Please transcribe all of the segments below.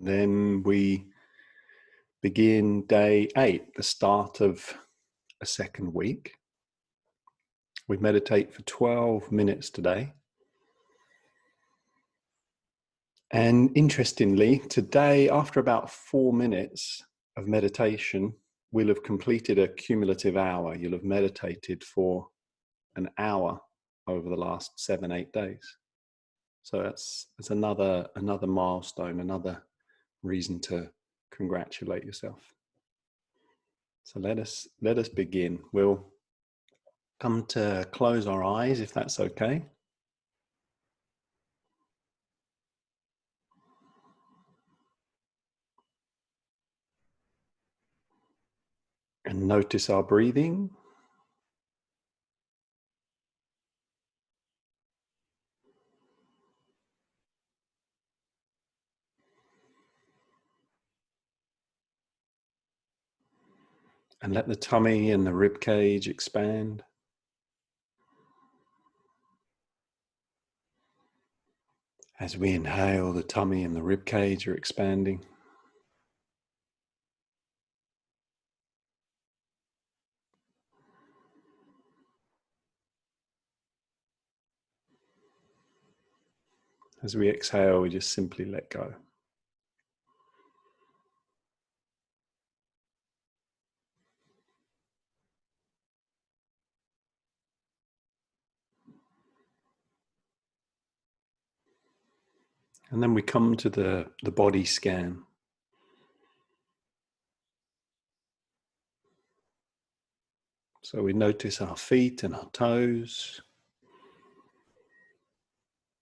Then we begin day 8, the start of a second week. We meditate for 12 minutes today. And interestingly, today, after about 4 minutes of meditation, we'll have completed a cumulative hour. You'll have meditated for an hour over the last 7-8 days. So that's another milestone, another reason to congratulate yourself. So let us begin. We'll come to close our eyes, if that's okay. And notice our breathing. And let the tummy and the rib cage expand. As we inhale, the tummy and the rib cage are expanding. As we exhale, we just simply let go. And then we come to the body scan. So we notice our feet and our toes.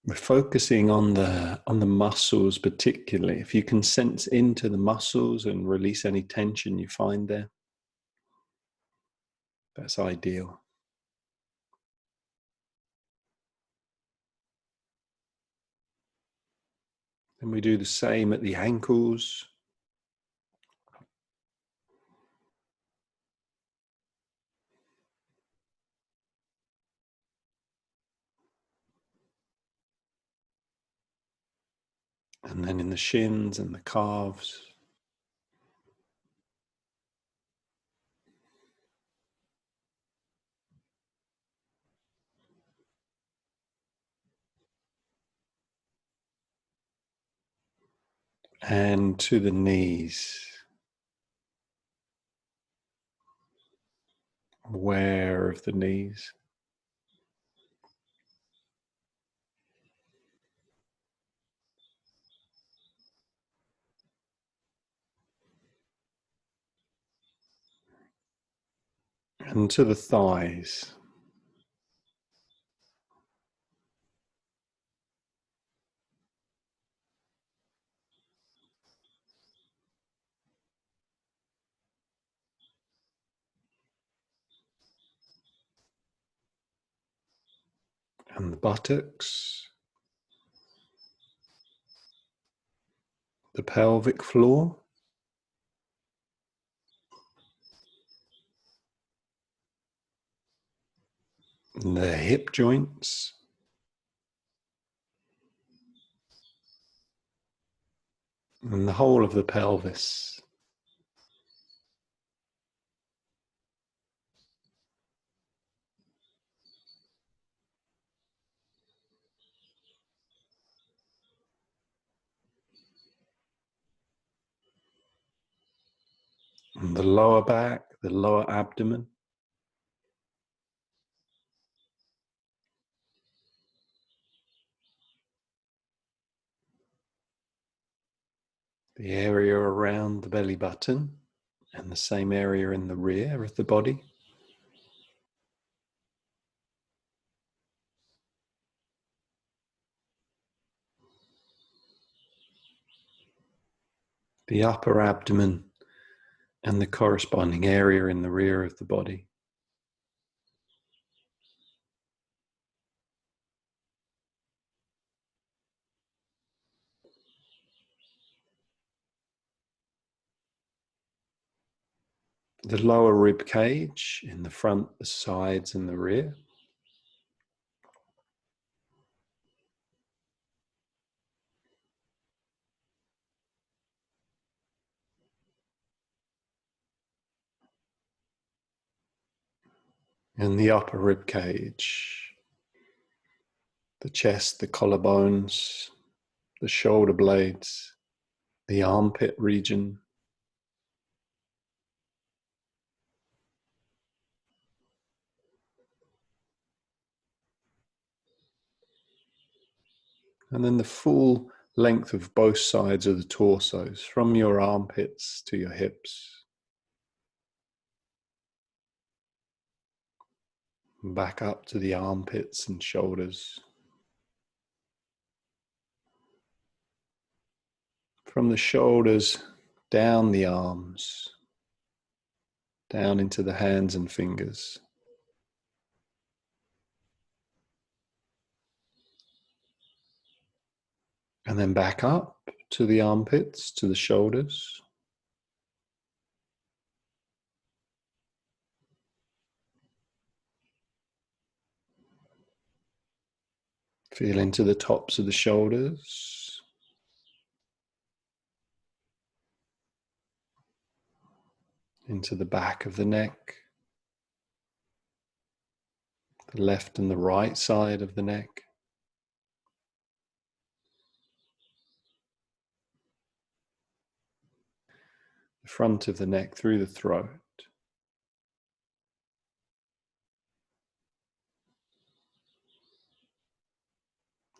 We're focusing on the muscles particularly. If you can sense into the muscles and release any tension you find there, that's ideal. And we do the same at the ankles. And then in the shins and the calves. And to the knees. Aware of the knees. And to the thighs. And the buttocks. The pelvic floor. And the hip joints. And the whole of the pelvis. And the lower back, the lower abdomen. The area around the belly button and the same area in the rear of the body. The upper abdomen and the corresponding area in the rear of the body. The lower rib cage in the front, the sides and the rear. And the upper rib cage, the chest, the collarbones, the shoulder blades, the armpit region. And then the full length of both sides of the torsos, from your armpits to your hips. Back up to the armpits and shoulders. From the shoulders down the arms, down into the hands and fingers. And then back up to the armpits, to the shoulders. Feel into the tops of the shoulders. Into the back of the neck. The left and the right side of the neck. The front of the neck through the throat.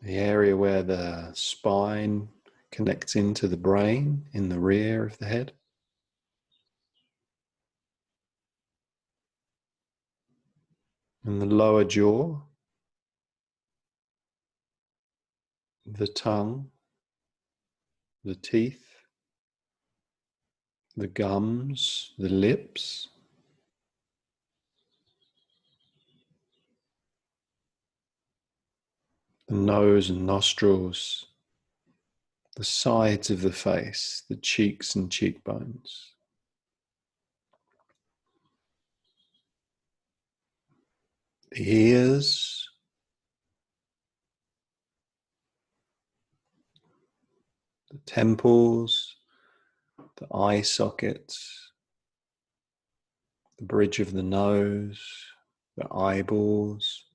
The area where the spine connects into the brain in the rear of the head. And the lower jaw. The tongue. The teeth. The gums. The lips. The nose and nostrils. The sides of the face, the cheeks and cheekbones. The ears. The temples. The eye sockets. The bridge of the nose. The eyeballs.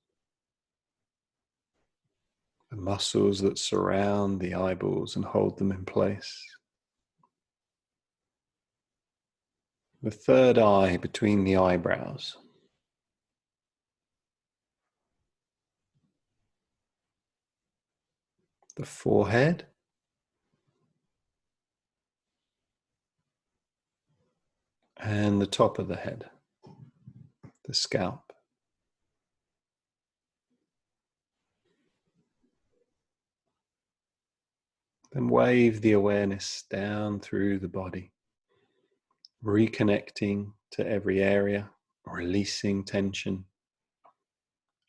The muscles that surround the eyeballs and hold them in place. The third eye between the eyebrows. The forehead. And the top of the head. The scalp. Then wave the awareness down through the body, reconnecting to every area, releasing tension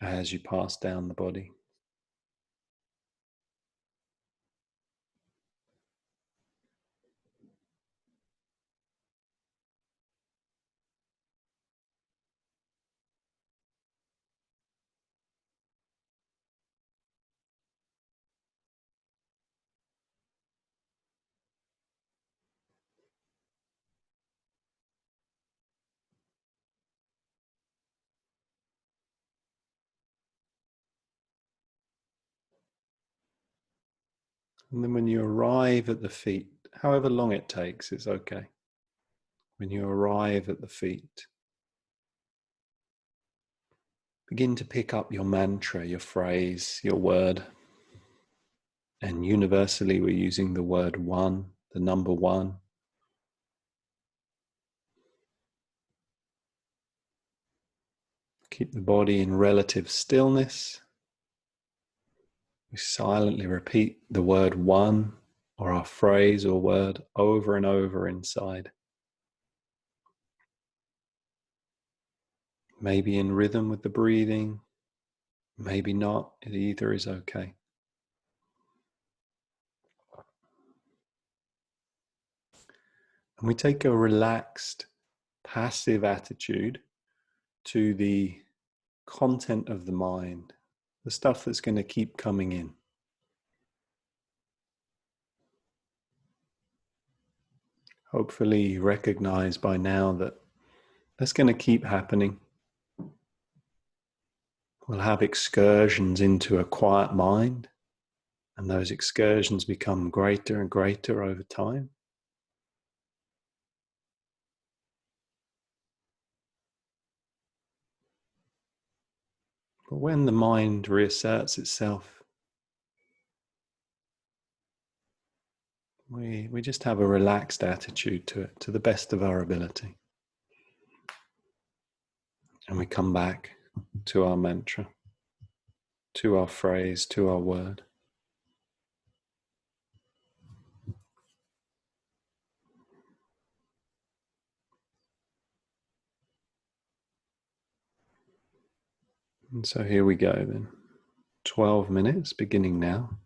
as you pass down the body. And then when you arrive at the feet, however long it takes, it's okay. When you arrive at the feet, begin to pick up your mantra, your phrase, your word. And universally, we're using the word one, the number one. Keep the body in relative stillness. We silently repeat the word one or our phrase or word over and over inside. Maybe in rhythm with the breathing, maybe not. Either is okay. And we take a relaxed, passive attitude to the content of the mind, the stuff that's going to keep coming in. Hopefully you recognize by now that that's going to keep happening. We'll have excursions into a quiet mind, and those excursions become greater and greater over time. But when the mind reasserts itself, we just have a relaxed attitude to it, to the best of our ability. And we come back to our mantra, to our phrase, to our word. And so here we go then. 12 minutes beginning now.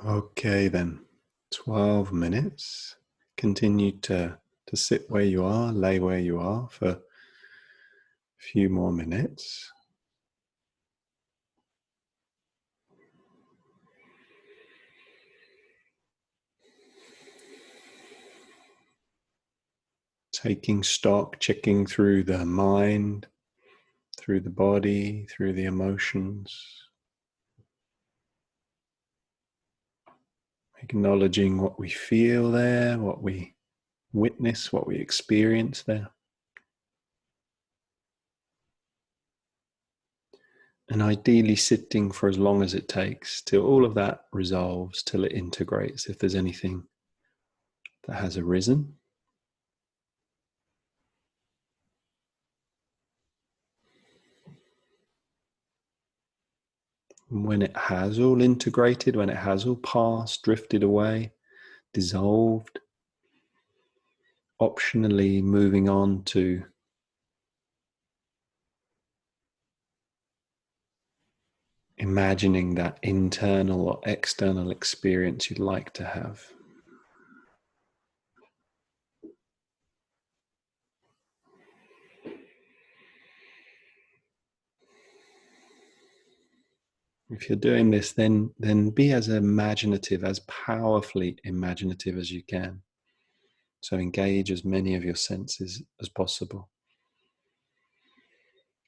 Okay, then 12 minutes. Continue to sit where you are, lay where you are for a few more minutes. Taking stock, checking through the mind, through the body, through the emotions, acknowledging what we feel there, what we witness, what we experience there. And ideally sitting for as long as it takes till all of that resolves, till it integrates. If there's anything that has arisen, when it has all integrated, when it has all passed, drifted away, dissolved, optionally moving on to imagining that internal or external experience you'd like to have. If you're doing this, then be as imaginative, as powerfully imaginative as you can. So engage as many of your senses as possible.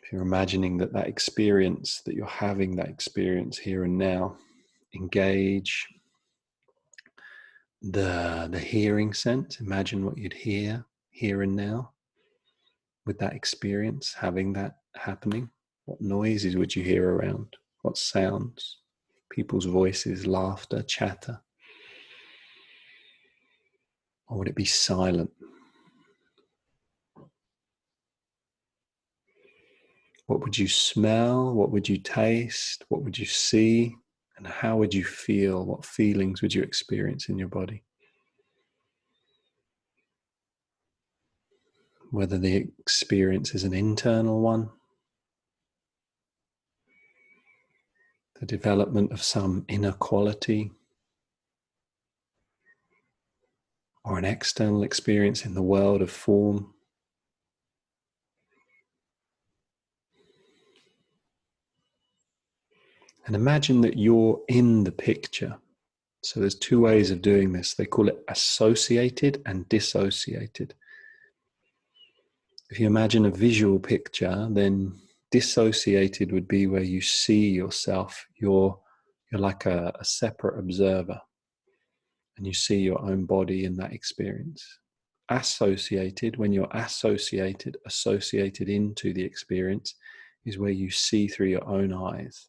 If you're imagining that experience, that you're having that experience here and now, engage the hearing sense. Imagine what you'd hear here and now with that experience, having that happening. What noises would you hear around? What sounds? People's voices, laughter, chatter? Or would it be silent? What would you smell? What would you taste? What would you see? And how would you feel? What feelings would you experience in your body? Whether the experience is an internal one, the development of some inner quality, or an external experience in the world of form. And imagine that you're in the picture. So there's two ways of doing this. They call it associated and dissociated. If you imagine a visual picture, then dissociated would be where you see yourself. You're like a separate observer, and you see your own body in that experience. Associated, when you're associated into the experience, is where you see through your own eyes.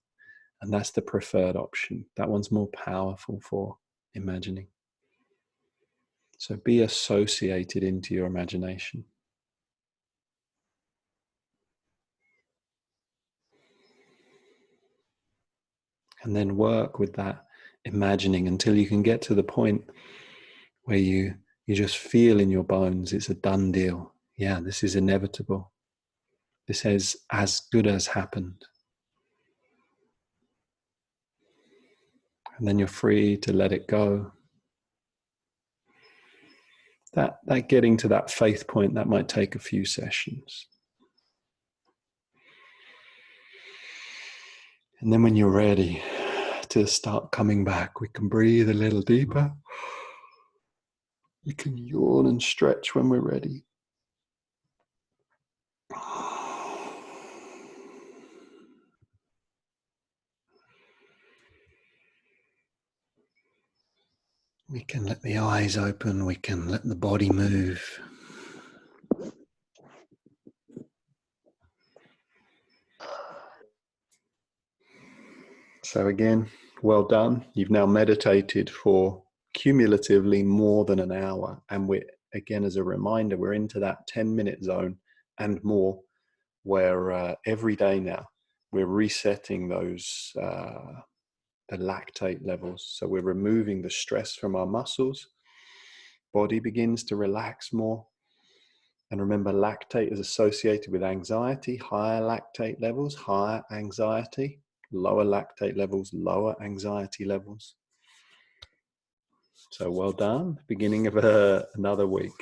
And that's the preferred option. That one's more powerful for imagining. So be associated into your imagination. And then work with that imagining until you can get to the point where you just feel in your bones it's a done deal. Yeah, this is inevitable. This is as good as happened. And then you're free to let it go. That getting to that faith point, that might take a few sessions. And then when you're ready to start coming back, we can breathe a little deeper. We can yawn and stretch when we're ready. We can let the eyes open, we can let the body move. So again, well done. You've now meditated for cumulatively more than an hour. And we're, again, as a reminder, we're into that 10-minute zone and more, where every day now we're resetting those the lactate levels. So we're removing the stress from our muscles. Body begins to relax more. And remember, lactate is associated with anxiety. Higher lactate levels, higher anxiety. Lower lactate levels, lower anxiety levels. So well done. Beginning of another week.